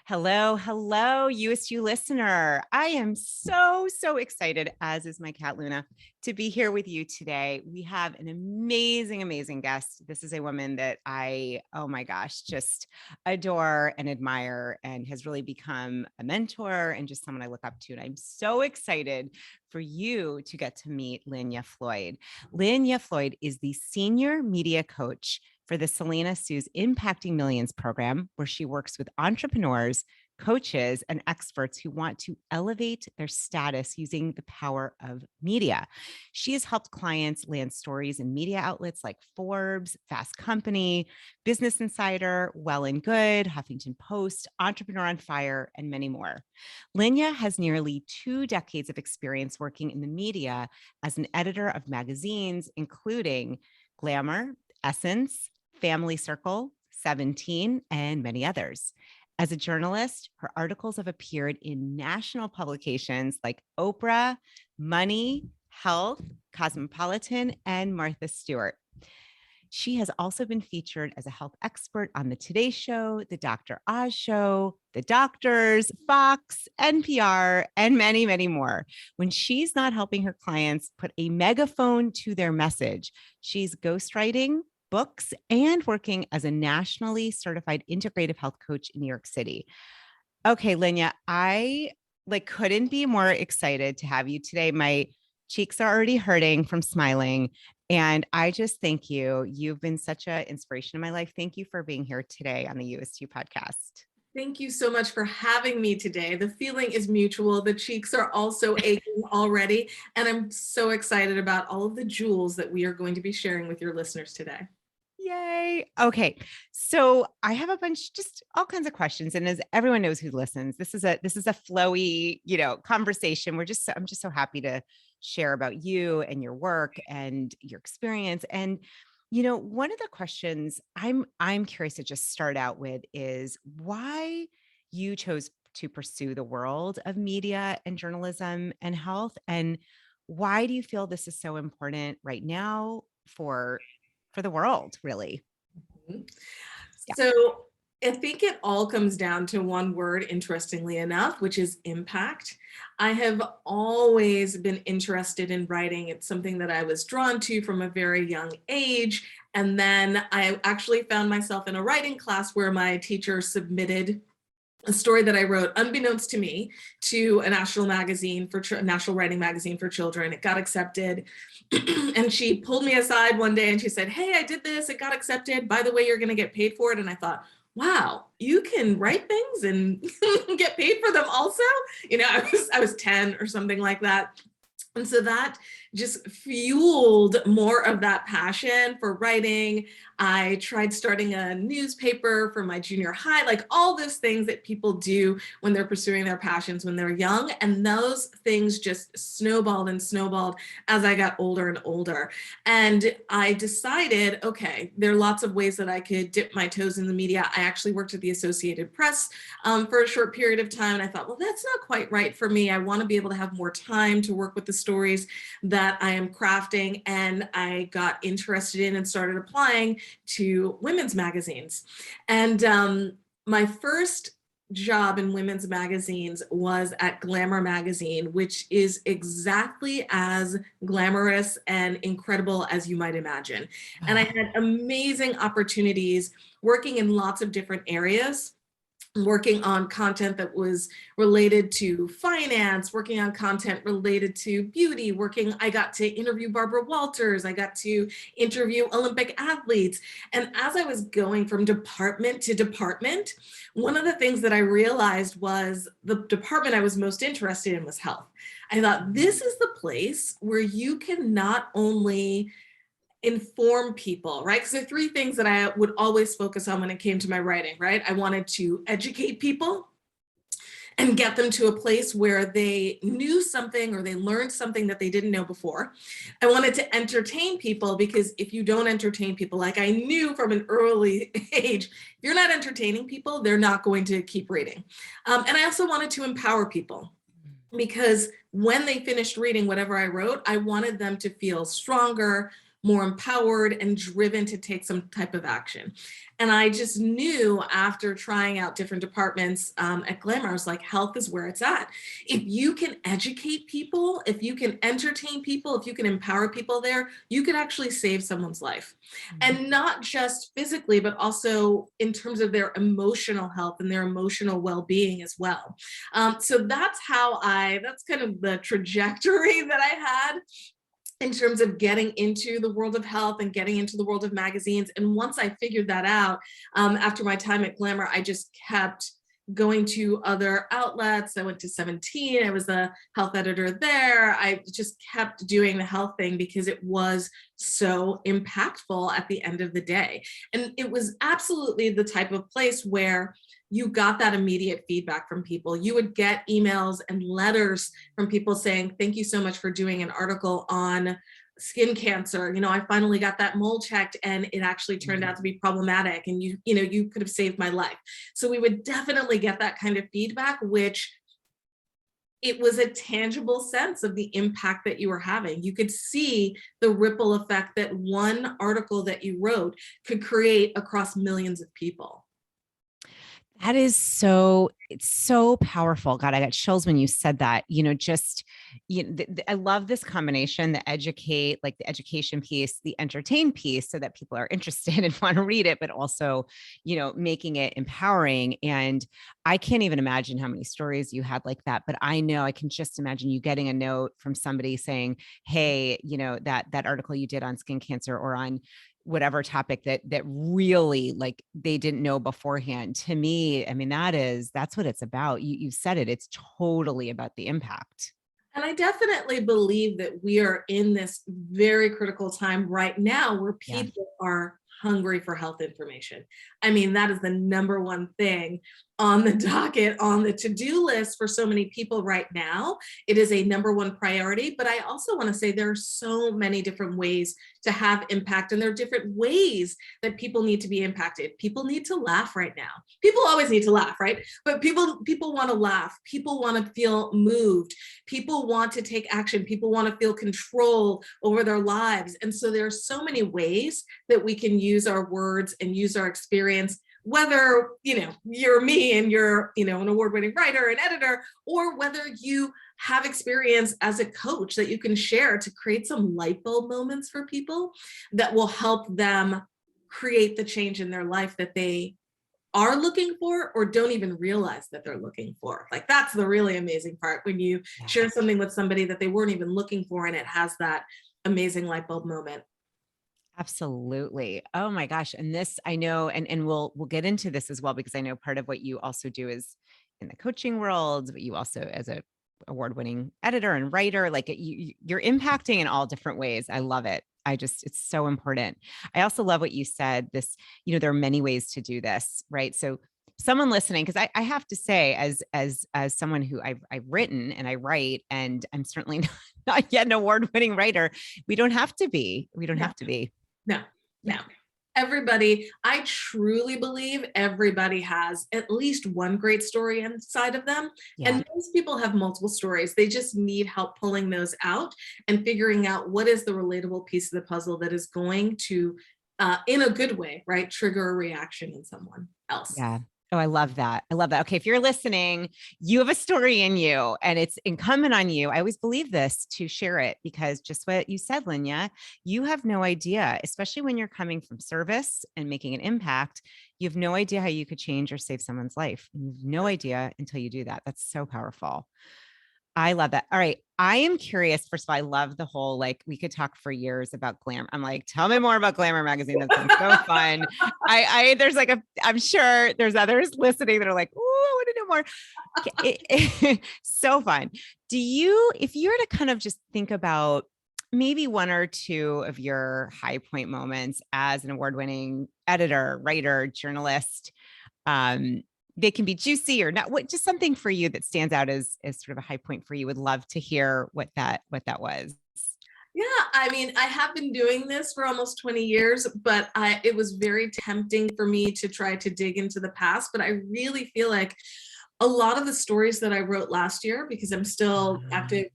Hello, hello, Youest, you listener. I am so excited, as is my cat Luna, to be here with you today. We have an amazing guest. This is a woman that oh my gosh, just adore and admire and has really become a mentor and just someone I look up to. And I'm so excited for you to get to meet Lynya Floyd. Lynya Floyd is the senior media coach for the Selena Sue's Impacting Millions program, where she works with entrepreneurs, coaches, and experts who want to elevate their status using the power of media. She has helped clients land stories in media outlets like Forbes, Fast Company, Business Insider, Well and Good, Huffington Post, Entrepreneur on Fire, and many more. Lynya has nearly 2 decades of experience working in the media as an editor of magazines, including Glamour, Essence, Family Circle, 17, and many others. As a journalist, her articles have appeared in national publications like Oprah, Money, Health, Cosmopolitan, and Martha Stewart. She has also been featured as a health expert on The Today Show, The Dr. Oz Show, The Doctors, Fox, NPR, and many more. When she's not helping her clients put a megaphone to their message, she's ghostwriting books and working as a nationally certified integrative health coach in New York City. Okay, Lynya, I couldn't be more excited to have you today. My cheeks are already hurting from smiling. And I just thank you. You've been such an inspiration in my life. Thank you for being here today on the You-est podcast. Thank you so much for having me today. The feeling is mutual. The cheeks are also aching already. And I'm so excited about all of the jewels that we are going to be sharing with your listeners today. Yay. Okay. So I have a bunch, just all kinds of questions. And as everyone knows who listens, this is a flowy, conversation. I'm just so happy to share about you and your work and your experience. And, one of the questions I'm curious to just start out with is why you chose to pursue the world of media and journalism and health. And why do you feel this is so important right now for the world, really? Mm-hmm. Yeah. So I think it all comes down to one word, interestingly enough, which is impact. I have always been interested in writing. It's something that I was drawn to from a very young age. And then I actually found myself in a writing class where my teacher submitted a story that I wrote, unbeknownst to me, to a national magazine national writing magazine for children. It got accepted. And she pulled me aside one day and she said, "Hey, I did this. It got accepted. By the way, you're going to get paid for it." And I thought, wow, you can write things and get paid for them also? I was 10 or something like that. And so that just fueled more of that passion for writing. I tried starting a newspaper for my junior high, like all those things that people do when they're pursuing their passions when they're young. And those things just snowballed as I got older and older. And I decided, okay, there are lots of ways that I could dip my toes in the media. I actually worked at the Associated Press for a short period of time. And I thought, well, that's not quite right for me. I want to be able to have more time to work with the stories that I am crafting. And I got interested in and started applying to women's magazines. And my first job in women's magazines was at Glamour magazine, which is exactly as glamorous and incredible as you might imagine. And I had amazing opportunities working in lots of different areas, working on content that was related to finance, working on content related to beauty, I got to interview Barbara Walters, I got to interview Olympic athletes. And as I was going from department to department, one of the things that I realized was the department I was most interested in was health. I thought, this is the place where you can not only inform people, right? Because there are 3 things that I would always focus on when it came to my writing, right? I wanted to educate people and get them to a place where they knew something or they learned something that they didn't know before. I wanted to entertain people, because if you don't entertain people, like I knew from an early age, if you're not entertaining people, they're not going to keep reading. And I also wanted to empower people, because when they finished reading whatever I wrote, I wanted them to feel stronger, more empowered and driven to take some type of action. And I just knew after trying out different departments at Glamour, I was like, health is where it's at. If you can educate people, if you can entertain people, if you can empower people there, you could actually save someone's life. And not just physically, but also in terms of their emotional health and their emotional well-being as well. So that's kind of the trajectory that I had in terms of getting into the world of health and getting into the world of magazines. And once I figured that out, after my time at Glamour, I just kept going to other outlets. I went to 17, I was the health editor there. I just kept doing the health thing because it was so impactful at the end of the day. And it was absolutely the type of place where you got that immediate feedback from people. You would get emails and letters from people saying, thank you so much for doing an article on skin cancer. I finally got that mole checked and it actually turned out to be problematic. And you could have saved my life. So we would definitely get that kind of feedback, which it was a tangible sense of the impact that you were having. You could see the ripple effect that one article that you wrote could create across millions of people. That is it's so powerful. God, I got chills when you said that, I love this combination, the education piece, the entertain piece, so that people are interested and want to read it, but also, making it empowering. And I can't even imagine how many stories you had like that, but I know I can just imagine you getting a note from somebody saying, hey, that article you did on skin cancer or on whatever topic that really like they didn't know beforehand. To me, I mean, that's what it's about. You said it, it's totally about the impact. And I definitely believe that we are in this very critical time right now where people are hungry for health information. I mean, that is the number one thing on the docket, on the to-do list for so many people right now. It is a number one priority, but I also want to say there are so many different ways to have impact, and there are different ways that people need to be impacted. People need to laugh right now. People always need to laugh, right? But people want to laugh. People want to feel moved. People want to take action. People want to feel control over their lives. And so there are so many ways that we can use our words and use our experience, whether you're me and you're an award-winning writer and editor, or whether you have experience as a coach that you can share to create some light bulb moments for people that will help them create the change in their life that they are looking for or don't even realize that they're looking for. Like, that's the really amazing part, when you share something with somebody that they weren't even looking for and it has that amazing light bulb moment. Absolutely. Oh my gosh. And this, I know, and we'll get into this as well, because I know part of what you also do is in the coaching world, but you also, as a award-winning editor and writer, like you're impacting in all different ways. I love it. It's so important. I also love what you said, this, there are many ways to do this, right? So someone listening, because I have to say, as someone who I've written and I write, and I'm certainly not yet an award-winning writer, we don't have to be. No. Everybody, I truly believe everybody has at least one great story inside of them. Yeah. And most people have multiple stories. They just need help pulling those out and figuring out what is the relatable piece of the puzzle that is going to, in a good way, right, trigger a reaction in someone else. Yeah. Oh, I love that. I love that. Okay. If you're listening, you have a story in you, and it's incumbent on you. I always believe this, to share it, because just what you said, Lynya, you have no idea, especially when you're coming from service and making an impact, you have no idea how you could change or save someone's life. And you have no idea until you do that. That's so powerful. I love that. All right. I am curious. First of all, I love the whole, like, we could talk for years about Glamour. I'm like, tell me more about Glamour magazine. That sounds so fun. I'm sure there's others listening that are like, oh, I want to know more. So fun. If you were to kind of just think about maybe one or two of your high point moments as an award-winning editor, writer, journalist, they can be juicy or not, just something for you that stands out as sort of a high point for you. Would love to hear what that was. Yeah, I mean, I have been doing this for almost 20 years, but it was very tempting for me to try to dig into the past. But I really feel like A lot of the stories that I wrote last year, because I'm still active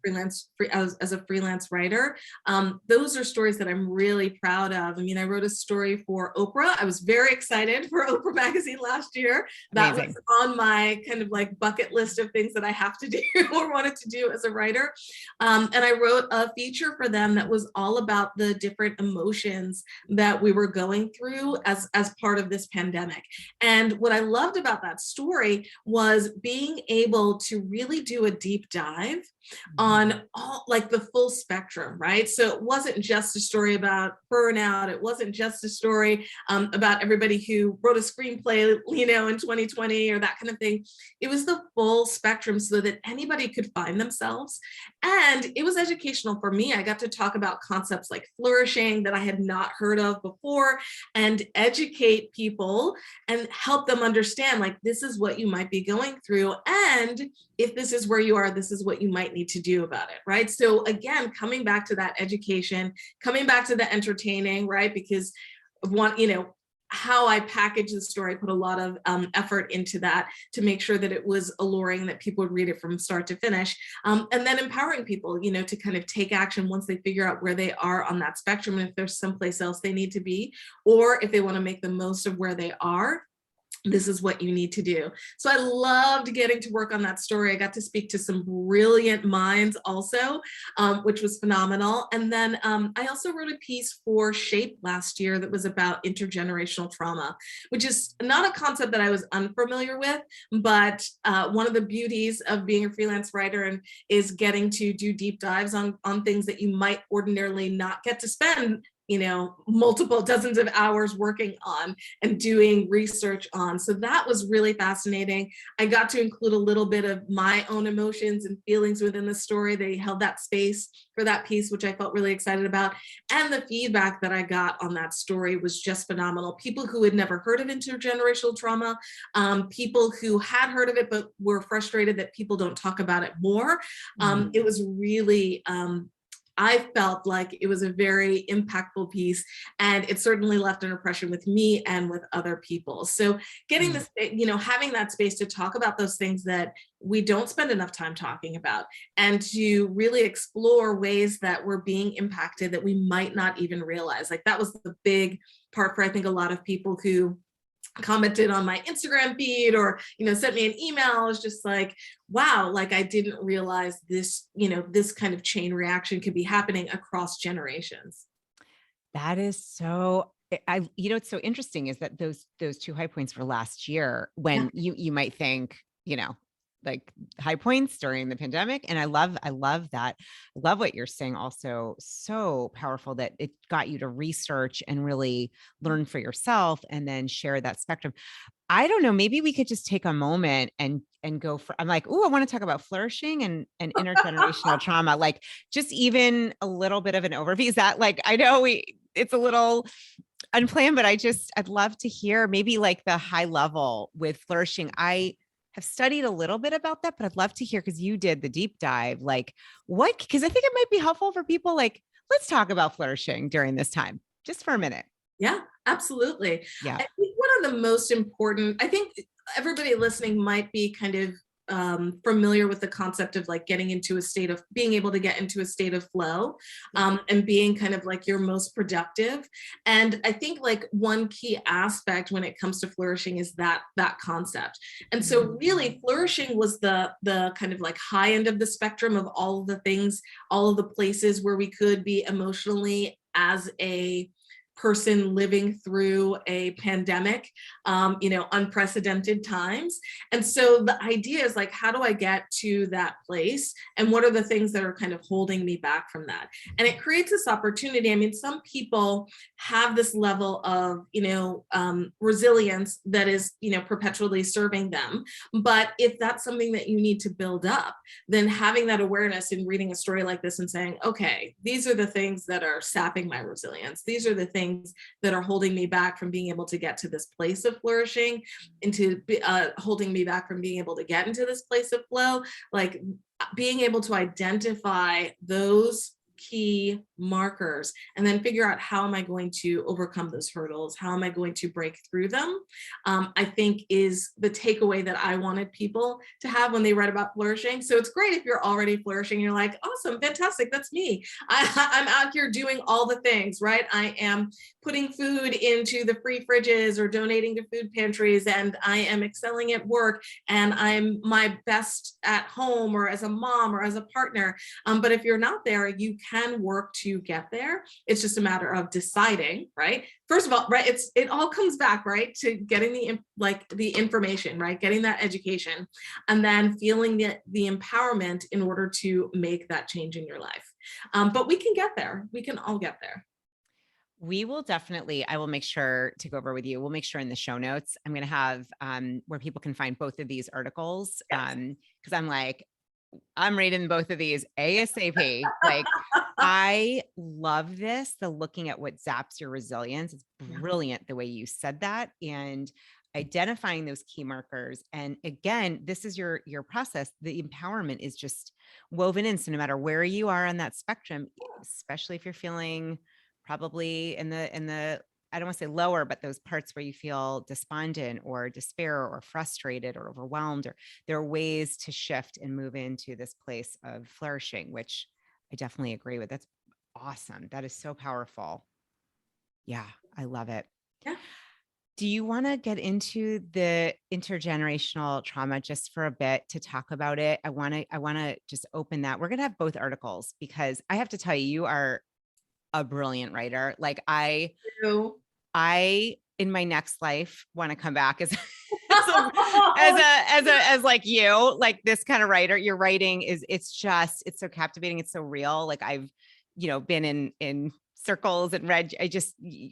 as a freelance writer, those are stories that I'm really proud of. I mean, I wrote a story for Oprah. I was very excited for Oprah magazine last year. That Amazing. was on my kind of like bucket list of things that I have to do or wanted to do as a writer. And I wrote a feature for them that was all about the different emotions that we were going through as part of this pandemic. And what I loved about that story was being able to really do a deep dive on all like the full spectrum, right? So it wasn't just a story about burnout. It wasn't just a story about everybody who wrote a screenplay, you know, in 2020 or that kind of thing. It was the full spectrum so that anybody could find themselves. And it was educational for me. I got to talk about concepts like flourishing that I had not heard of before and educate people and help them understand, like, this is what you might be going through. And if this is where you are, this is what you might need to do about it, right? So again, coming back to that education, coming back to the entertaining, right? Because you know, how I packaged the story, I put a lot of effort into that to make sure that it was alluring, that people would read it from start to finish. And then empowering people, you know, to kind of take action once they figure out where they are on that spectrum and if there's someplace else they need to be, or if they want to make the most of where they are. This is what you need to do. So I loved getting to work on that story. I got to speak to some brilliant minds also, which was phenomenal. And then I also wrote a piece for Shape last year that was about intergenerational trauma, which is not a concept that I was unfamiliar with, but one of the beauties of being a freelance writer is getting to do deep dives on things that you might ordinarily not get to spend, you know, multiple dozens of hours working on and doing research on. So that was really fascinating. I got to include a little bit of my own emotions and feelings within the story. They held that space for that piece, which I felt really excited about. And the feedback that I got on that story was just phenomenal. People who had never heard of intergenerational trauma, people who had heard of it, but were frustrated that people don't talk about it more. It was really, I felt like it was a very impactful piece, and it certainly left an impression with me and with other people. So getting this, you know, having that space to talk about those things that we don't spend enough time talking about, and to really explore ways that we're being impacted that we might not even realize. Like, that was the big part for, I think, a lot of people who commented on my Instagram feed or, you know, sent me an email. I was just like, wow, like, I didn't realize this, you know, this kind of chain reaction could be happening across generations. That is so, you know, what's so interesting is that those two high points were last year, when you might think, you know, like high points during the pandemic. And I love that. I love what you're saying. Also, so powerful that it got you to research and really learn for yourself and then share that spectrum. I don't know, maybe we could just take a moment and go for, I'm like, oh, I want to talk about flourishing and intergenerational trauma, like just even a little bit of an overview. Is that, like, I know it's a little unplanned, but I'd love to hear maybe like the high level with flourishing. I have studied a little bit about that, but I'd love to hear, because you did the deep dive, like what, because I think it might be helpful for people. Like, let's talk about flourishing during this time, just for a minute. Yeah, absolutely. Yeah. I think one of the most important, I think everybody listening might be kind of familiar with the concept of like getting into a state of being able to get into a state of flow, and being kind of like your most productive. And I think like one key aspect when it comes to flourishing is that concept. And so really flourishing was the kind of like high end of the spectrum of all of the things, all of the places where we could be emotionally as a person living through a pandemic, you know, unprecedented times. And so the idea is like, how do I get to that place? And what are the things that are kind of holding me back from that? And it creates this opportunity. I mean, some people have this level of, you know, resilience that is, you know, perpetually serving them. But if that's something that you need to build up, then having that awareness in reading a story like this and saying, okay, these are the things that are sapping my resilience. These are the things that are holding me back from being able to get to this place of flourishing, into holding me back from being able to get into this place of flow. Like, being able to identify those key markers and then figure out how am I going to overcome those hurdles? How am I going to break through them? I think is the takeaway that I wanted people to have when they read about flourishing. So it's great if you're already flourishing, you're like, awesome, fantastic, that's me. I'm out here doing all the things, right? I am putting food into the free fridges or donating to food pantries, and I am excelling at work, and I'm my best at home or as a mom or as a partner. But if you're not there, you can work to get there. It's just a matter of deciding, right? First of all, right, it all comes back, right, to getting the information, right, getting that education, and then feeling the empowerment in order to make that change in your life. But we can get there. We can all get there. We will definitely, I will make sure to go over with you. We'll make sure in the show notes, I'm going to have where people can find both of these articles. Yes. Cause I'm reading both of these ASAP. Like, I love this, the looking at what zaps your resilience. It's brilliant the way you said that, and identifying those key markers. And again, this is your process. The empowerment is just woven in. So no matter where you are on that spectrum, especially if you're feeling probably in the I don't want to say lower, but those parts where you feel despondent or despair or frustrated or overwhelmed, or there are ways to shift and move into this place of flourishing, which I definitely agree with. That's awesome. That is so powerful. Yeah, I love it. Yeah. Do you want to get into the intergenerational trauma just for a bit to talk about it? I want to just open that. We're going to have both articles because I have to tell you, you are a brilliant writer. Like I in my next life want to come back as as like you, like this kind of writer. Your writing it's so captivating. It's so real. Like I've, been in circles and read,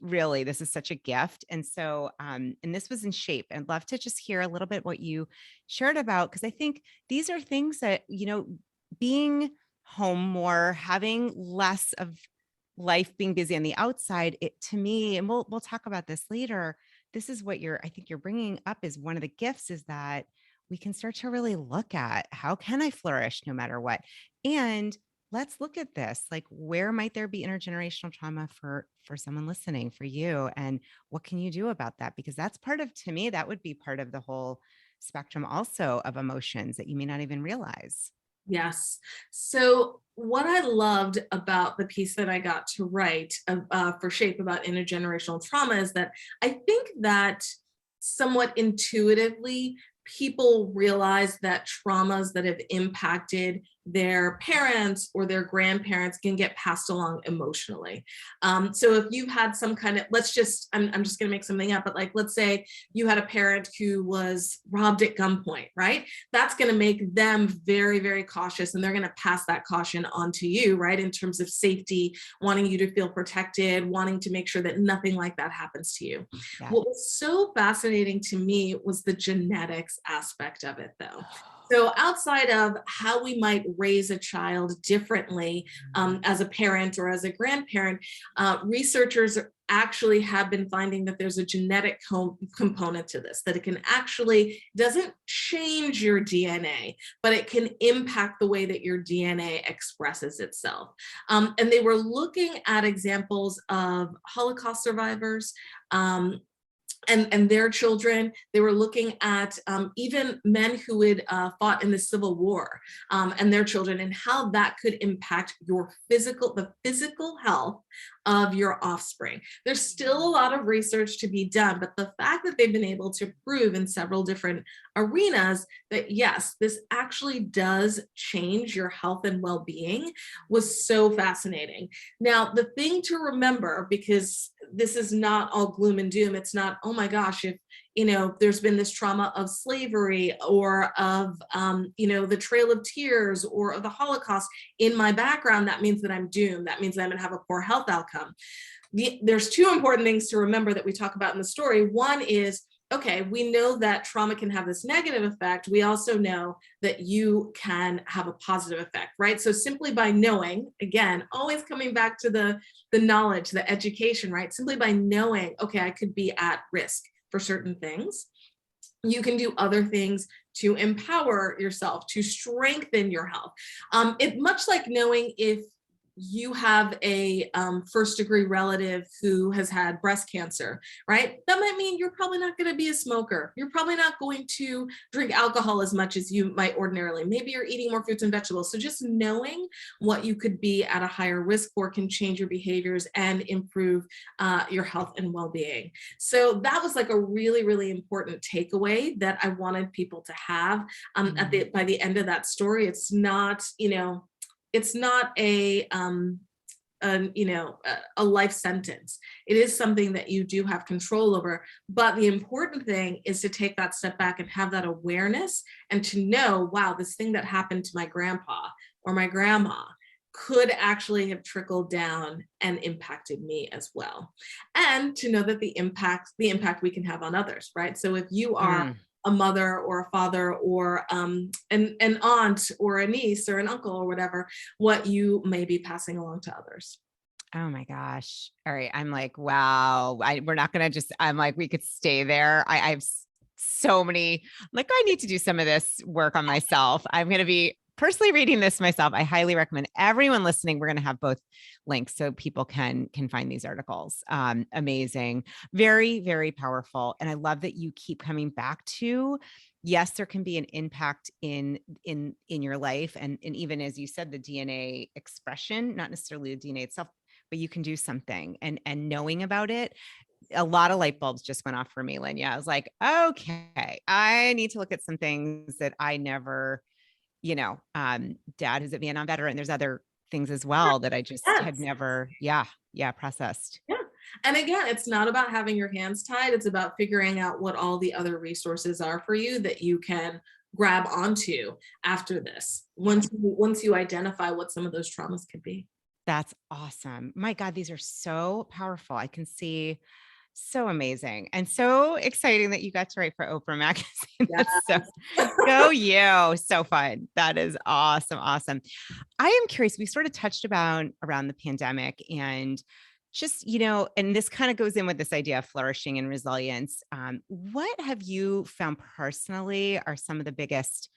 really, this is such a gift. And so, and this was in shape. I'd love to just hear a little bit what you shared about, because I think these are things that, being home more, having less of life being busy on the outside, it to me, and we'll talk about this later. This is what I think you're bringing up is one of the gifts, is that we can start to really look at how can I flourish no matter what. And let's look at this, like where might there be intergenerational trauma for someone listening, for you, and what can you do about that? Because that's to me, that would be part of the whole spectrum also of emotions that you may not even realize. Yes. So what I loved about the piece that I got to write for Shape about intergenerational trauma is that I think that somewhat intuitively people realize that traumas that have impacted their parents or their grandparents can get passed along emotionally. So if you've had some kind of, I'm just going to make something up, but like, let's say you had a parent who was robbed at gunpoint, right? That's going to make them very, very cautious, and they're going to pass that caution on to you, right? In terms of safety, wanting you to feel protected, wanting to make sure that nothing like that happens to you. Yeah. What was so fascinating to me was the genetics aspect of it, though. So outside of how we might raise a child differently as a parent or as a grandparent, researchers actually have been finding that there's a genetic component to this, that it can actually, doesn't change your DNA, but it can impact the way that your DNA expresses itself. And they were looking at examples of Holocaust survivors, and their children. They were looking at even men who had fought in the Civil War and their children, and how that could impact the physical health of your offspring. There's still a lot of research to be done, but the fact that they've been able to prove in several different arenas that yes, this actually does change your health and well-being was so fascinating. Now, the thing to remember, because this is not all gloom and doom, it's not, oh my gosh, if there's been this trauma of slavery or of, the Trail of Tears or of the Holocaust in my background, that means that I'm doomed. That means that I'm going to have a poor health outcome. There's two important things to remember that we talk about in the story. One is, okay, we know that trauma can have this negative effect. We also know that you can have a positive effect, right? So simply by knowing, again, always coming back to the knowledge, the education, right? Simply by knowing, okay, I could be at risk for certain things, you can do other things to empower yourself, to strengthen your health. It much like knowing if you have a first degree relative who has had breast cancer, right? That might mean you're probably not going to be a smoker. You're probably not going to drink alcohol as much as you might ordinarily. Maybe you're eating more fruits and vegetables. So just knowing what you could be at a higher risk for can change your behaviors and improve your health and well-being. So that was like a really, really important takeaway that I wanted people to have by the end of that story. It's not, it's not a life sentence. It is something that you do have control over. But the important thing is to take that step back and have that awareness and to know, wow, this thing that happened to my grandpa or my grandma could actually have trickled down and impacted me as well. And to know that the impact we can have on others, right? So if you are a mother or a father or an aunt or a niece or an uncle or whatever, what you may be passing along to others. Oh my gosh. All right. I'm like, wow. We're not going to just, I'm like, we could stay there. I have so many, like, I need to do some of this work on myself. I'm going to be personally reading this myself. I highly recommend everyone listening. We're going to have both links so people can find these articles. Amazing. Very, very powerful. And I love that you keep coming back to, yes, there can be an impact in your life. And even as you said, the DNA expression, not necessarily the DNA itself, but you can do something and knowing about it. A lot of light bulbs just went off for me, Lynya. I was like, okay, I need to look at some things that I never, dad is a Vietnam veteran. There's other things as well that I just had never, processed. Yeah. And again, it's not about having your hands tied. It's about figuring out what all the other resources are for you that you can grab onto after this, once you identify what some of those traumas could be. That's awesome. My God, these are so powerful. I can see. So amazing and so exciting that you got to write for Oprah magazine. That's go you. So fun. That is awesome. Awesome. I am curious. We sort of touched around the pandemic and just, and this kind of goes in with this idea of flourishing and resilience. What have you found personally are some of the biggest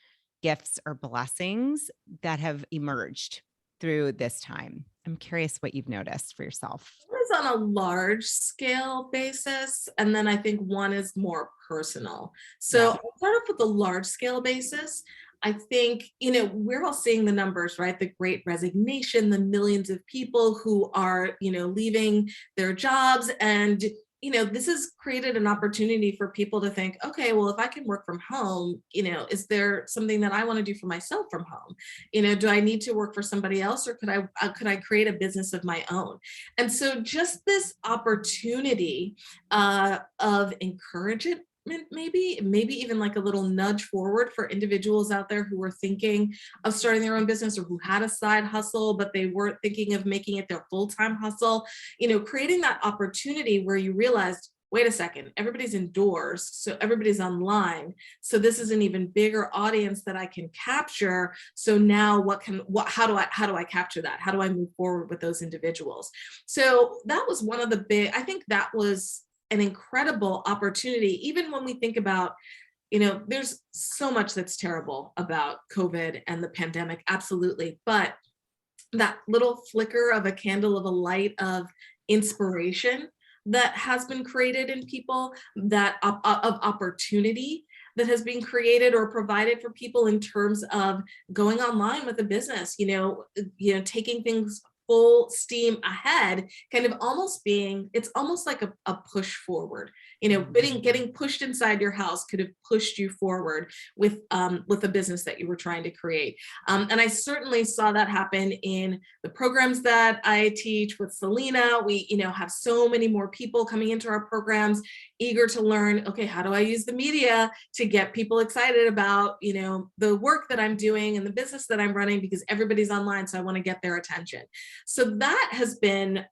gifts or blessings that have emerged through this time? I'm curious what you've noticed for yourself. One is on a large scale basis, and then I think one is more personal. So I'll start off with the large scale basis. I think, we're all seeing the numbers, right? The great resignation, the millions of people who are, leaving their jobs. And this has created an opportunity for people to think, okay, well, if I can work from home, is there something that I want to do for myself from home? Do I need to work for somebody else, or could I create a business of my own? And so just this opportunity of encouragement, maybe even like a little nudge forward for individuals out there who were thinking of starting their own business or who had a side hustle, but they weren't thinking of making it their full-time hustle, creating that opportunity where you realized, wait a second, everybody's indoors, so everybody's online. So this is an even bigger audience that I can capture. So now how do I capture that? How do I move forward with those individuals? So that was one of the I think that was an incredible opportunity, even when we think about, there's so much that's terrible about COVID and the pandemic, absolutely. But that little flicker of a candle of a light of inspiration that has been created in people, that of opportunity that has been created or provided for people in terms of going online with a business, taking things full steam ahead, kind of it's almost like a push forward, getting pushed inside your house could have pushed you forward with a business that you were trying to create. And I certainly saw that happen in the programs that I teach with Selena. We, have so many more people coming into our programs, eager to learn, okay, how do I use the media to get people excited about, the work that I'm doing and the business that I'm running, because everybody's online. So I want to get their attention. So that has been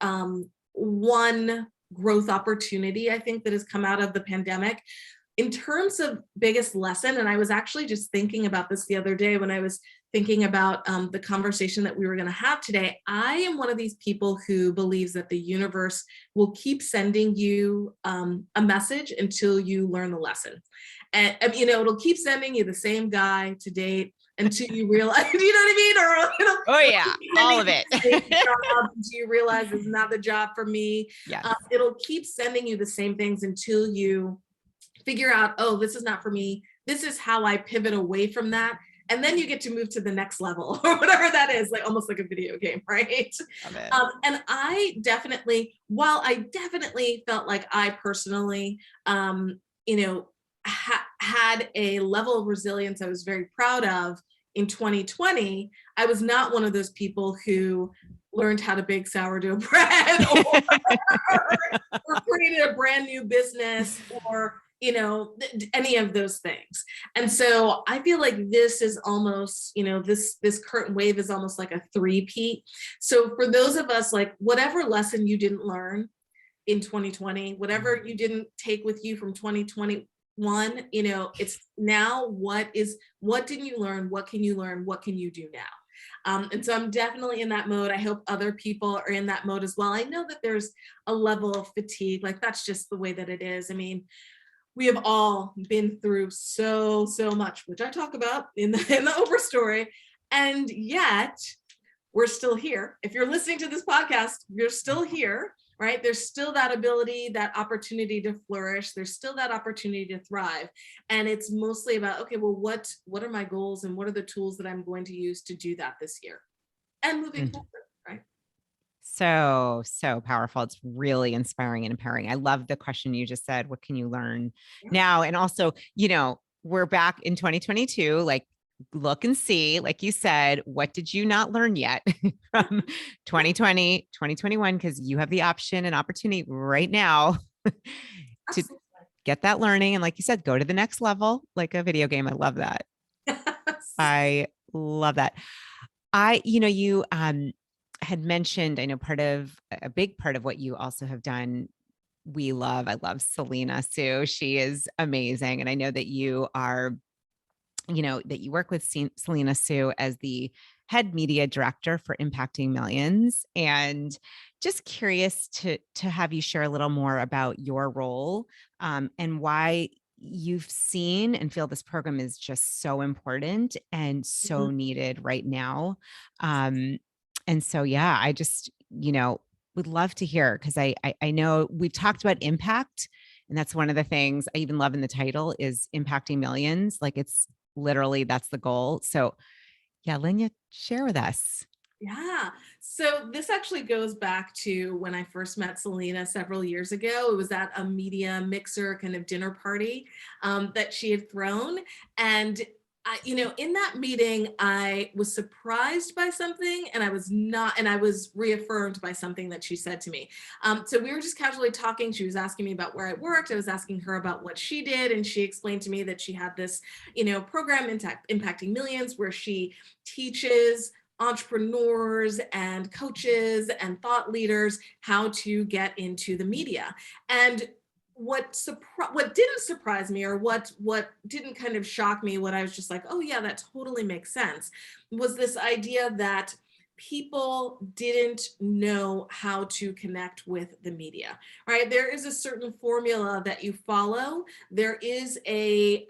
one growth opportunity, I think, that has come out of the pandemic. In terms of biggest lesson, and I was actually just thinking about this the other day when I was thinking about the conversation that we were going to have today, I am one of these people who believes that the universe will keep sending you a message until you learn the lesson. And it'll keep sending you the same guy to date until you realize, you know what I mean? Or Oh yeah, all of it. job until you realize it's not the job for me. Yes. It'll keep sending you the same things until you figure out, oh, this is not for me. This is how I pivot away from that. And then you get to move to the next level or whatever that is, like almost like a video game, right? Love it. And I definitely, while I definitely felt like I personally, had a level of resilience I was very proud of in 2020, I was not one of those people who learned how to bake sourdough bread or created a brand new business or any of those things. And so I feel like this is almost, this current wave is almost like a three-peat. So for those of us, like whatever lesson you didn't learn in 2020, whatever you didn't take with you from 2021, it's now what didn't you learn? What can you learn? What can you do now? And so I'm definitely in that mode. I hope other people are in that mode as well. I know that there's a level of fatigue, like that's just the way that it is. I mean, we have all been through so much, which I talk about in the Oprah story, and yet we're still here. If you're listening to this podcast, you're still here, right? There's still that ability, that opportunity to flourish. There's still that opportunity to thrive. And it's mostly about, okay, well, what are my goals and what are the tools that I'm going to use to do that this year and moving forward, right? So powerful. It's really inspiring and empowering. I love the question you just said. What can you learn now? And also, we're back in 2022, like look and see, like you said, what did you not learn yet from 2020, 2021? Because you have the option and opportunity right now to get that learning. And like you said, go to the next level, like a video game. I love that. I love that. You had mentioned, I know a big part of what you also have done, I love Selena Sue. She is amazing. And I know that you are, that you work with Selena Sue as the head media director for Impacting Millions. And just curious to have you share a little more about your role and why you've seen and feel this program is just so important and so needed right now. And so, yeah, I just, would love to hear, because I know we've talked about impact, and that's one of the things I even love in the title is Impacting Millions. Like it's literally, that's the goal. So yeah, Lynya, share with us. Yeah. So this actually goes back to when I first met Selena several years ago. It was at a media mixer kind of dinner party that she had thrown. And in that meeting, I was surprised by something and I was reaffirmed by something that she said to me. So we were just casually talking. She was asking me about where I worked. I was asking her about what she did. And she explained to me that she had this, program Impacting Millions, where she teaches entrepreneurs and coaches and thought leaders how to get into the media. And what didn't surprise me, or what didn't kind of shock me, what I was just like, oh yeah, that totally makes sense, was this idea that people didn't know how to connect with the media, right? There is a certain formula that you follow. There is an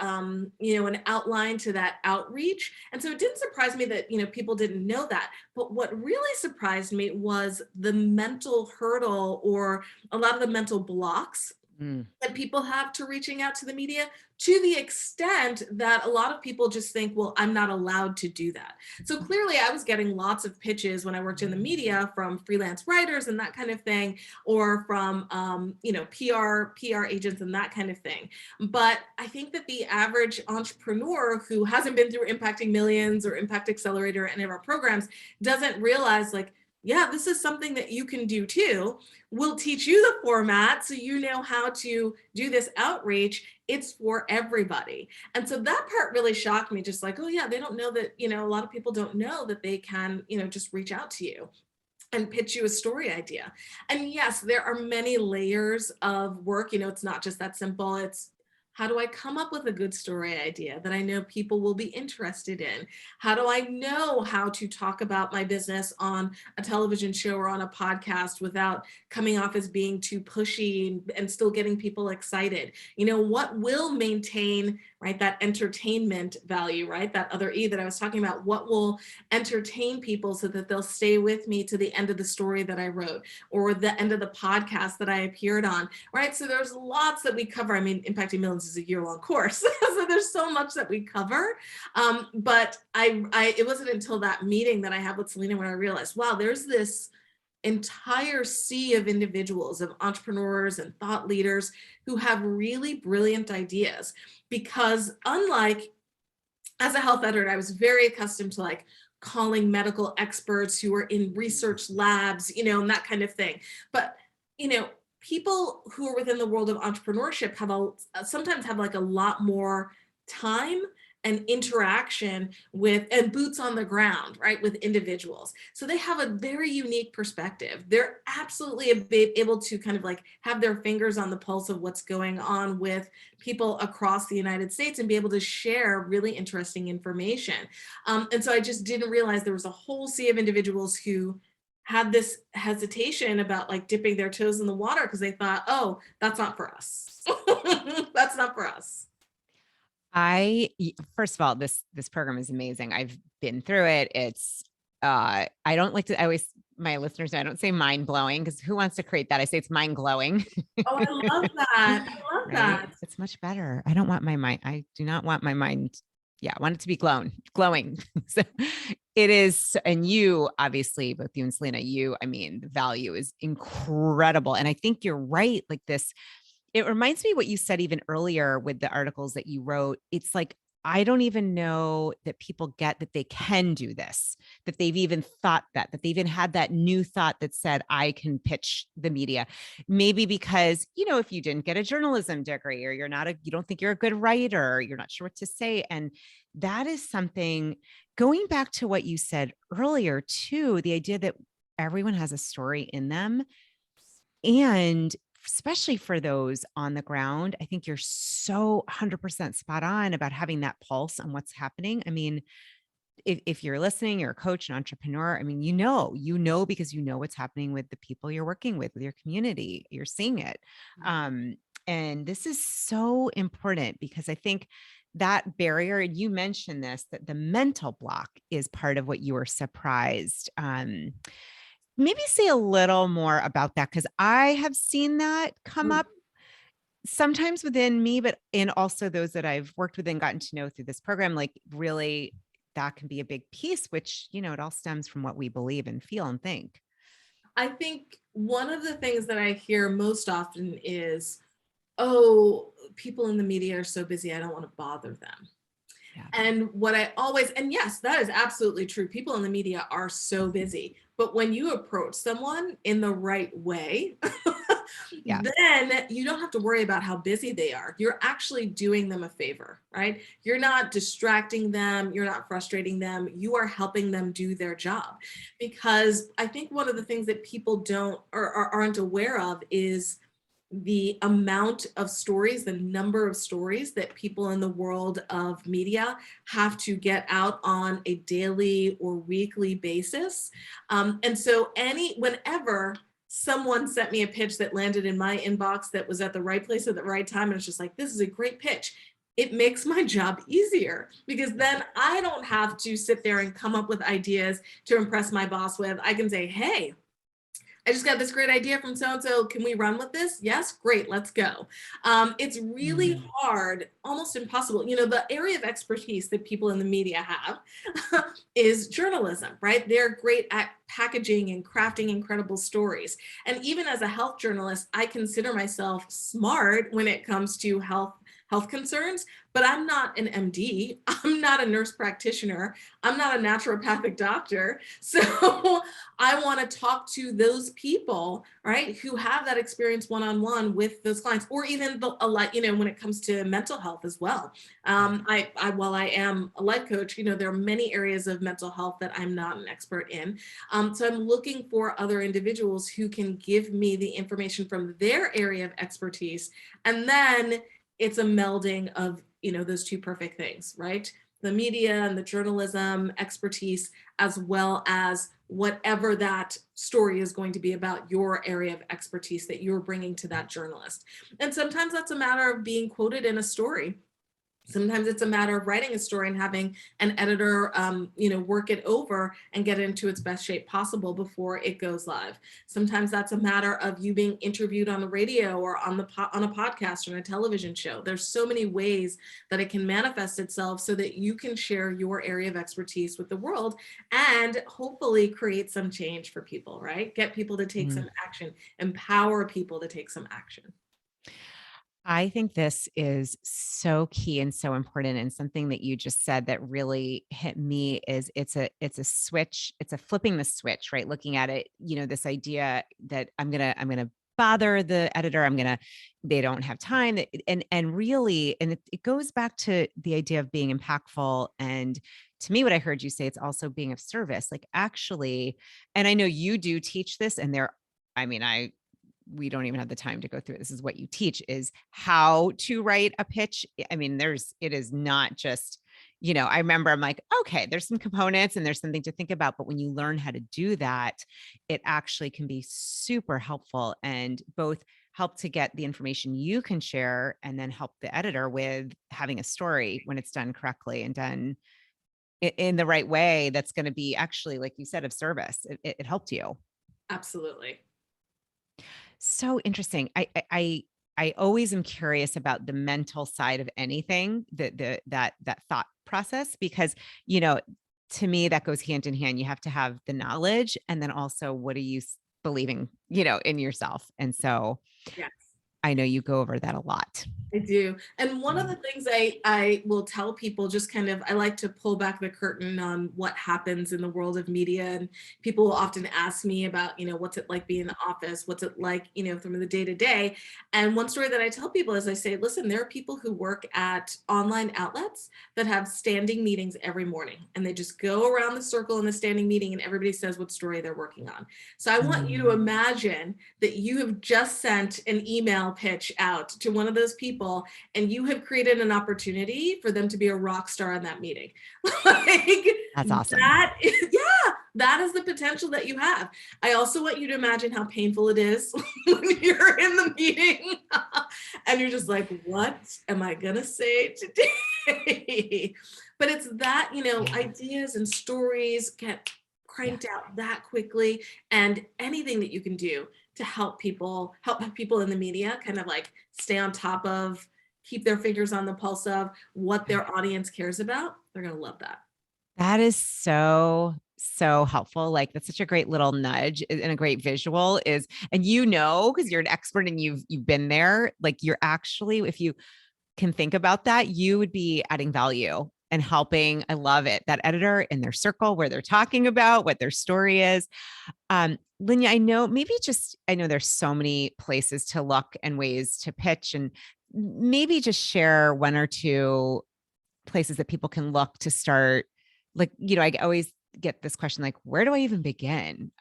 outline to that outreach. And so it didn't surprise me that, people didn't know that. But what really surprised me was the mental hurdle, or a lot of the mental blocks that people have to reaching out to the media, to the extent that a lot of people just think, well, I'm not allowed to do that. So clearly I was getting lots of pitches when I worked in the media from freelance writers and that kind of thing, or from, PR agents and that kind of thing. But I think that the average entrepreneur who hasn't been through Impacting Millions or Impact Accelerator or any of our programs doesn't realize, like, yeah, this is something that you can do too. We'll teach you the format so you know how to do this outreach. It's for everybody. And so that part really shocked me, just like, oh yeah, they don't know that, a lot of people don't know that they can, just reach out to you and pitch you a story idea. And yes, there are many layers of work. It's not just that simple. It's How do I come up with a good story idea that I know people will be interested in? How do I know how to talk about my business on a television show or on a podcast without coming off as being too pushy and still getting people excited? What will maintain, right, that entertainment value, right? That other E that I was talking about. What will entertain people so that they'll stay with me to the end of the story that I wrote or the end of the podcast that I appeared on, right? So there's lots that we cover. I mean, Impacting Millions is a year-long course, so there's so much that we cover. But it wasn't until that meeting that I had with Selena when I realized, wow, there's this entire sea of individuals, of entrepreneurs and thought leaders who have really brilliant ideas. Because unlike, as a health editor, I was very accustomed to like calling medical experts who are in research labs, and that kind of thing. But, people who are within the world of entrepreneurship sometimes have like a lot more time and interaction with and boots on the ground, right, with individuals. So they have a very unique perspective. They're absolutely able to kind of like have their fingers on the pulse of what's going on with people across the United States and be able to share really interesting information. And so I just didn't realize there was a whole sea of individuals who had this hesitation about like dipping their toes in the water because they thought, oh, that's not for us. That's not for us. First of all, this program is amazing. I've been through it. It's I don't like to, I always, my listeners know, I don't say mind blowing because who wants to create that? I say it's mind glowing. Oh, I love that. I love Right? that. It's much better. I don't want my mind. I do not want my mind. Yeah. I want it to be glowing. So it is. And you, obviously, both you and Selena, I mean, the value is incredible. And I think you're right. Like this, it reminds me what you said even earlier with the articles that you wrote. It's like, I don't even know that people get that they can do this, that they've even thought that they even had that new thought that said, I can pitch the media. Maybe because, if you didn't get a journalism degree or you don't think you're a good writer, you're not sure what to say. And that is something, going back to what you said earlier too, the idea that everyone has a story in them. And especially for those on the ground, I think you're so 100% spot on about having that pulse on what's happening. I mean, if you're listening, you're a coach, an entrepreneur, I mean, because you know what's happening with the people you're working with your community, you're seeing it. And this is so important because I think that barrier, and you mentioned this, that the mental block is part of what you were surprised. Maybe say a little more about that, because I have seen that come up sometimes within me, but and also those that I've worked with and gotten to know through this program, like really that can be a big piece, which, it all stems from what we believe and feel and think. I think one of the things that I hear most often is, oh, people in the media are so busy, I don't want to bother them. Yeah. And yes, that is absolutely true. People in the media are so busy, but when you approach someone in the right way, yeah, then you don't have to worry about how busy they are. You're actually doing them a favor, right? You're not distracting them. You're not frustrating them. You are helping them do their job. Because I think one of the things that people don't or aren't aware of is the amount of stories, the number of stories that people in the world of media have to get out on a daily or weekly basis. And so whenever someone sent me a pitch that landed in my inbox that was at the right place at the right time, and it's just like, this is a great pitch, it makes my job easier because then I don't have to sit there and come up with ideas to impress my boss with. I can say, hey, I just got this great idea from so-and-so. Can we run with this? Yes, great, let's go. It's really hard, almost impossible. The area of expertise that people in the media have is journalism, right? They're great at packaging and crafting incredible stories. And even as a health journalist, I consider myself smart when it comes to health concerns, but I'm not an MD. I'm not a nurse practitioner. I'm not a naturopathic doctor. So I want to talk to those people, right, who have that experience one-on-one with those clients, or even when it comes to mental health as well. While I am a life coach, there are many areas of mental health that I'm not an expert in. So I'm looking for other individuals who can give me the information from their area of expertise, and then it's a melding of, those two perfect things, right? The media and the journalism expertise, as well as whatever that story is going to be about, your area of expertise that you're bringing to that journalist. And sometimes that's a matter of being quoted in a story. Sometimes it's a matter of writing a story and having an editor, work it over and get it into its best shape possible before it goes live. Sometimes that's a matter of you being interviewed on the radio or on a podcast or on a television show. There's so many ways that it can manifest itself so that you can share your area of expertise with the world and hopefully create some change for people, right? Get people to take some action, empower people to take some action. I think this is so key and so important. And something that you just said that really hit me is it's a switch. It's a flipping the switch, right? Looking at it, this idea that I'm going to bother the editor. They don't have time. And really, and it goes back to the idea of being impactful. And to me, what I heard you say, it's also being of service, like actually, and I know you do teach this and we don't even have the time to go through it. This is what you teach, is how to write a pitch. I mean, it is not just, I remember I'm like, okay, there's some components and there's something to think about. But when you learn how to do that, it actually can be super helpful and both help to get the information you can share and then help the editor with having a story when it's done correctly and done in the right way. That's going to be actually, like you said, of service. It helped you. Absolutely. So interesting. I always am curious about the mental side of anything, that thought process, because, to me, that goes hand in hand. You have to have the knowledge and then also what are you believing, in yourself. And so Yes. I know you go over that a lot. I do. And one of the things I will tell people, just kind of, I like to pull back the curtain on what happens in the world of media. And people will often ask me about, what's it like being in the office? What's it like, from the day to day? And one story that I tell people is I say, listen, there are people who work at online outlets that have standing meetings every morning. And they just go around the circle in the standing meeting and everybody says what story they're working on. So I want you to imagine that you have just sent an email pitch out to one of those people and you have created an opportunity for them to be a rock star in that meeting. That's awesome. That is the potential that you have. I also want you to imagine how painful it is when you're in the meeting and you're just like, what am I going to say today? But it's that, ideas and stories get cranked out that quickly, and anything that you can do to help people in the media kind of like stay on top of, keep their fingers on the pulse of what their audience cares about, they're going to love that. That is so helpful. Like that's such a great little nudge and a great visual is, and because you're an expert and you've been there, like you're actually, if you can think about that, you would be adding value and helping. I love it. That editor in their circle where they're talking about what their story is. Lynya, I know there's so many places to look and ways to pitch, and maybe just share one or two places that people can look to start. Like, I always get this question, like, where do I even begin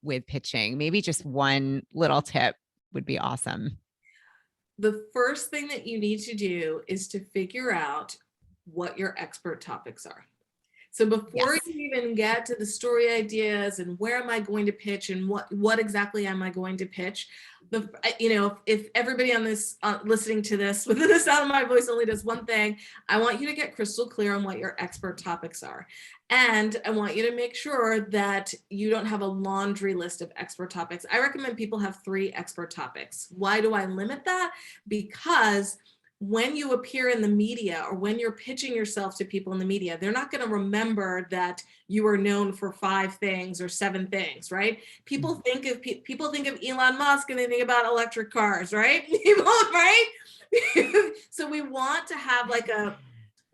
with pitching? Maybe just one little tip would be awesome. The first thing that you need to do is to figure out what your expert topics are. So before you even get to the story ideas and where am I going to pitch and what exactly am I going to pitch, if everybody on this listening to this within the sound of my voice only does one thing, I want you to get crystal clear on what your expert topics are. And I want you to make sure that you don't have a laundry list of expert topics. I recommend people have 3 expert topics. Why do I limit that? Because when you appear in the media or when you're pitching yourself to people in the media, they're not going to remember that you are known for 5 things or 7 things, right? People think of Elon Musk and they think about electric cars, right? Right? So we want to have like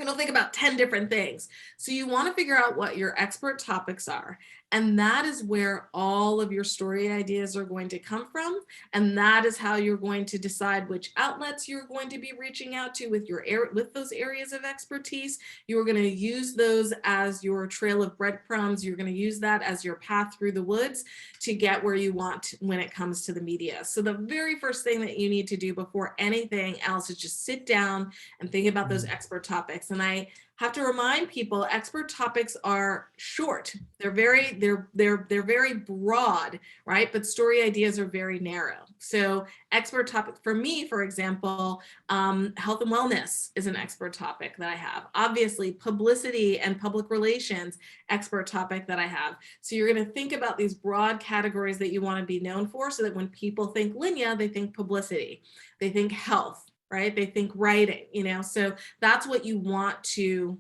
And I'll think about 10 different things. So you want to figure out what your expert topics are. And that is where all of your story ideas are going to come from. And that is how you're going to decide which outlets you're going to be reaching out to with with those areas of expertise. You're going to use those as your trail of breadcrumbs. You're going to use that as your path through the woods to get where you want when it comes to the media. So the very first thing that you need to do before anything else is just sit down and think about those expert topics. And I have to remind people, expert topics are short. They're very broad, right? But story ideas are very narrow. So expert topic for me, for example, health and wellness is an expert topic that I have. Obviously, publicity and public relations, expert topic that I have. So you're going to think about these broad categories that you want to be known for, so that when people think Lynya, they think publicity, they think health, right? They think writing, so that's what you want to,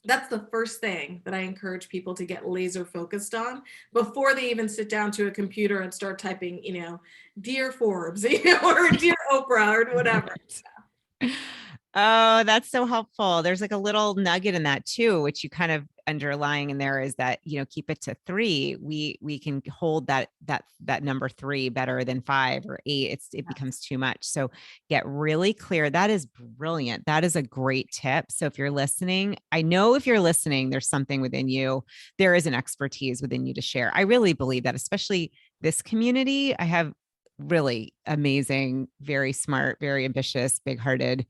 that's the first thing that I encourage people to get laser focused on before they even sit down to a computer and start typing, dear Forbes, or dear Oprah or whatever. Oh, that's so helpful. There's like a little nugget in that too, which you kind of underlying in there is that, keep it to 3. We can hold that number 3 better than 5 or 8. It becomes too much. So get really clear. That is brilliant. That is a great tip. So if you're listening, I know if you're listening, there's something within you. There is an expertise within you to share. I really believe that, especially this community. I have really amazing, very smart, very ambitious, big-hearted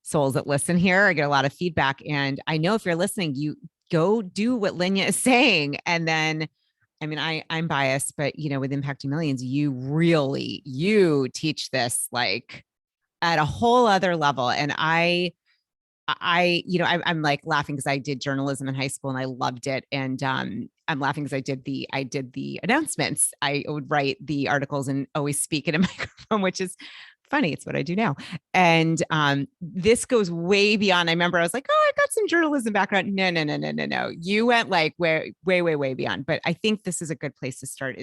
souls that listen here. I get a lot of feedback. And I know if you're listening, you go do what Lynya is saying. And then, I mean, I'm biased, but with Impacting Millions, you teach this like at a whole other level. And I'm like laughing because I did journalism in high school and I loved it. And I'm laughing because I did the announcements. I would write the articles and always speak in a microphone, which is funny. It's what I do now. And this goes way beyond. I remember I was like, oh, I got some journalism background. No. You went like way beyond. But I think this is a good place to start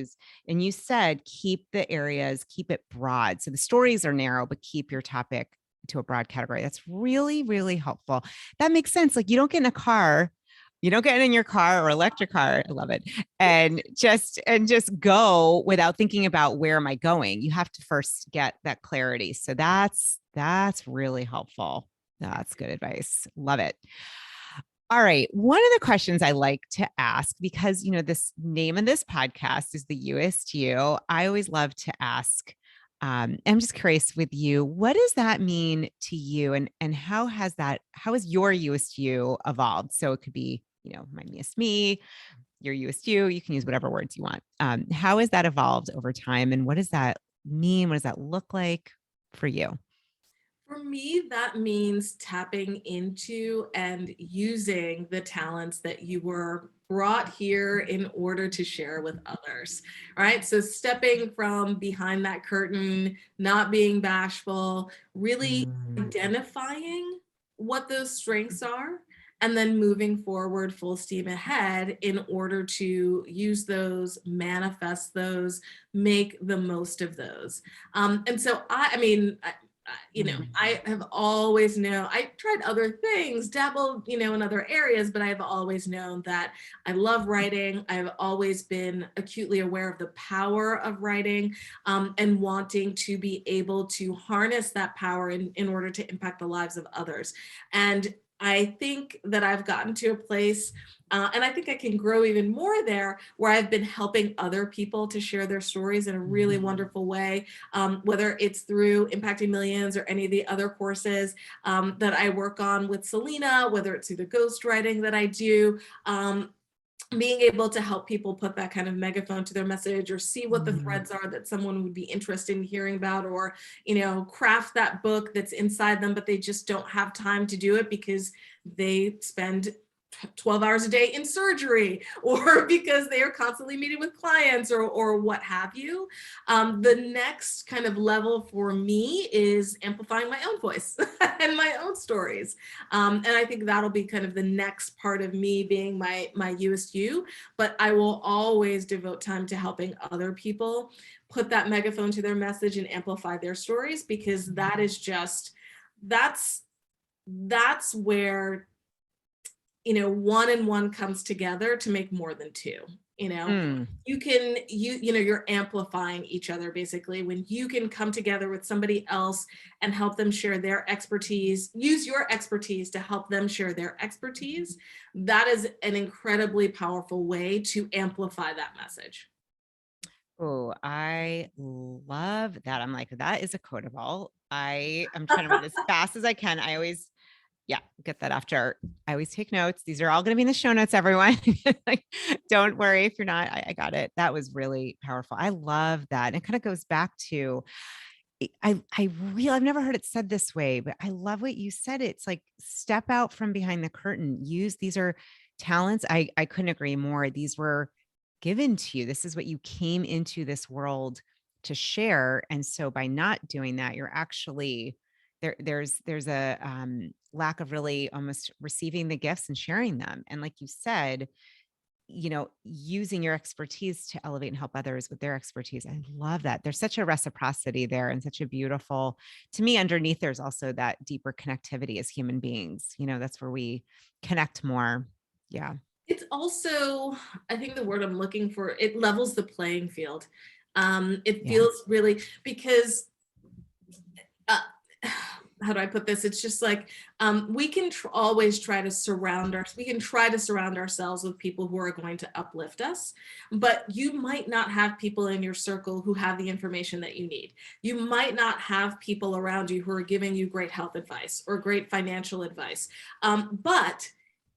and you said, keep the areas, keep it broad. So the stories are narrow, but keep your topic to a broad category. That's really, really helpful. That makes sense. Like you don't get in a car, you don't get in your car or electric car. I love it. And just go without thinking about where am I going? You have to first get that clarity. So that's really helpful. That's good advice. Love it. All right. One of the questions I like to ask, because, this name of this podcast is the Youest You. I always love to ask, I'm just curious with you, what does that mean to you? And how has your Youest You evolved? So it could be, my Youest Me, your Youest You, you can use whatever words you want. How has that evolved over time? And what does that mean? What does that look like for you? For me, that means tapping into and using the talents that you were brought here in order to share with others, right? So stepping from behind that curtain, not being bashful, really identifying what those strengths are, and then moving forward full steam ahead in order to use those, manifest those, make the most of those. And so I have always known, I tried other things, dabbled, in other areas, but I've always known that I love writing. I've always been acutely aware of the power of writing, and wanting to be able to harness that power in order to impact the lives of others. And I think that I've gotten to a place, and I think I can grow even more there, where I've been helping other people to share their stories in a really wonderful way, whether it's through Impacting Millions or any of the other courses that I work on with Selena, whether it's through the ghostwriting that I do. Being able to help people put that kind of megaphone to their message, or see what the threads are that someone would be interested in hearing about, or, craft that book that's inside them, but they just don't have time to do it because they spend 12 hours a day in surgery, or because they are constantly meeting with clients, or what have you. The next kind of level for me is amplifying my own voice and my own stories. And I think that'll be kind of the next part of me being my Youest You, but I will always devote time to helping other people put that megaphone to their message and amplify their stories, because that is just, that's where one and one comes together to make more than two. Mm. You're amplifying each other basically when you can come together with somebody else and help them share their expertise, use your expertise to help them share their expertise. That is an incredibly powerful way to amplify that message. Oh, I love that. I'm like, that is a quotable. I'm trying to write as fast as I can. I always, yeah, get that after. I always take notes. These are all going to be in the show notes, everyone. Like, don't worry if you're not. I got it. That was really powerful. I love that. And it kind of goes back to, I've never heard it said this way, but I love what you said. It's like, step out from behind the curtain. These are talents. I couldn't agree more. These were given to you. This is what you came into this world to share. And so by not doing that, you're actually there's a lack of really almost receiving the gifts and sharing them. And like you said, using your expertise to elevate and help others with their expertise. I love that. There's such a reciprocity there and such a beautiful, to me, underneath, there's also that deeper connectivity as human beings. That's where we connect more. Yeah. It's also, I think the word I'm looking for, it levels the playing field. It feels really, because how do I put this? It's just like, we can always try to surround ourselves with people who are going to uplift us, but you might not have people in your circle who have the information that you need. You might not have people around you who are giving you great health advice or great financial advice. But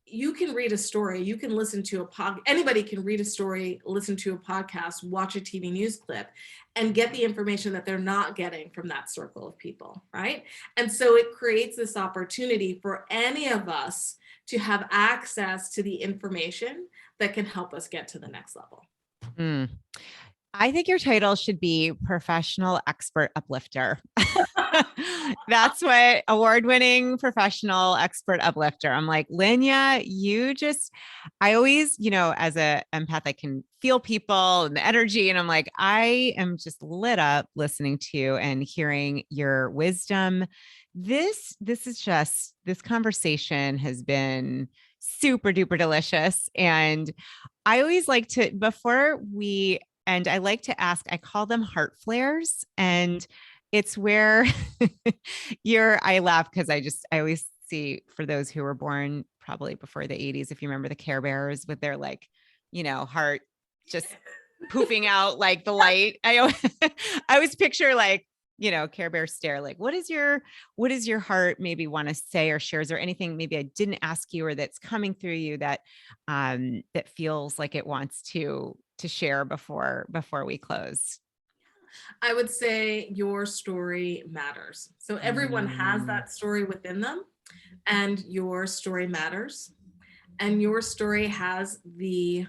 you can read a story, you can listen to anybody can read a story, listen to a podcast, watch a TV news clip, and get the information that they're not getting from that circle of people, right? And so it creates this opportunity for any of us to have access to the information that can help us get to the next level. Mm. I think your title should be Professional Expert Uplifter. That's what award-winning professional expert uplifter. I'm like, Lynya, I always, as a empath, I can feel people and the energy. And I'm like, I am just lit up listening to you and hearing your wisdom. This conversation has been super duper delicious. And I always like to, I like to ask, I call them heart flares. And it's where I laugh because I always see, for those who were born probably before the 80s, if you remember the Care Bears with their heart just poofing out like the light. I always picture Care Bear stare, like, what does your heart maybe want to say or share? Is there anything maybe I didn't ask you or that's coming through you that feels like it wants to share before we close? I would say your story matters. So everyone has that story within them, and your story matters. And your story has the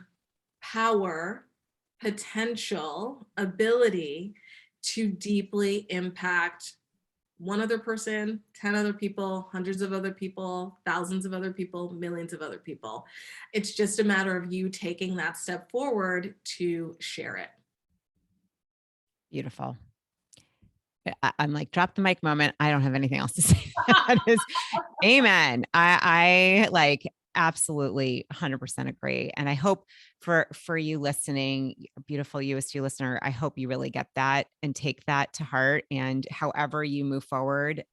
power, potential, ability to deeply impact one other person, 10 other people, hundreds of other people, thousands of other people, millions of other people. It's just a matter of you taking that step forward to share it. Beautiful. I'm like, drop the mic moment. I don't have anything else to say. That is, amen. I like absolutely 100% agree. And I hope for you listening, beautiful Youest listener, I hope you really get that and take that to heart. And however you move forward,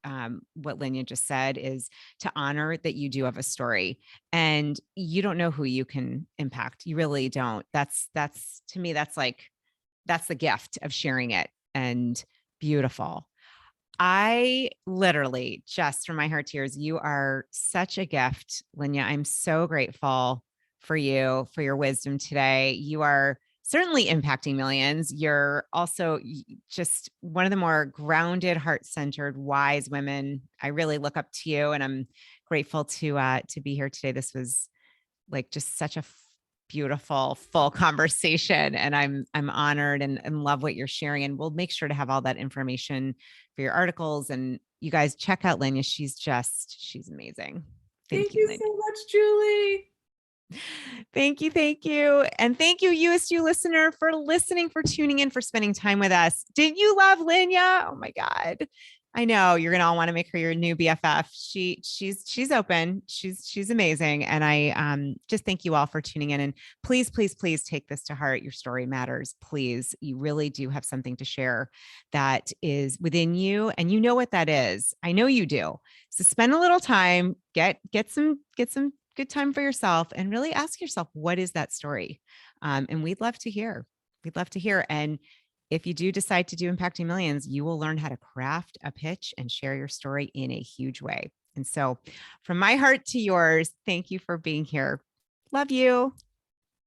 what Lynya just said is to honor that you do have a story and you don't know who you can impact. You really don't. That's to me, that's the gift of sharing it. And beautiful. I literally, just from my heart to yours, you are such a gift, Lynya. I'm so grateful for you, for your wisdom today. You are certainly impacting millions. You're also just one of the more grounded, heart-centered, wise women. I really look up to you, and I'm grateful to be here today. This was like just such a beautiful, full conversation. And I'm honored and love what you're sharing. And we'll make sure to have all that information for your articles. And you guys check out Lynya. She's amazing. Thank you so much, Julie. Thank you. Thank you. And thank you, Youest listener, for listening, for tuning in, for spending time with us. Didn't you love Lynya? Oh my God. I know you're gonna all want to make her your new BFF. She's open. She's amazing. And I just thank you all for tuning in. And please, please, please take this to heart. Your story matters. Please, you really do have something to share that is within you, and you know what that is. I know you do. So spend a little time, get some good time for yourself, and really ask yourself, what is that story? And we'd love to hear. We'd love to hear. And if you do decide to do Impacting Millions, you will learn how to craft a pitch and share your story in a huge way. And so, from my heart to yours, thank you for being here. Love you.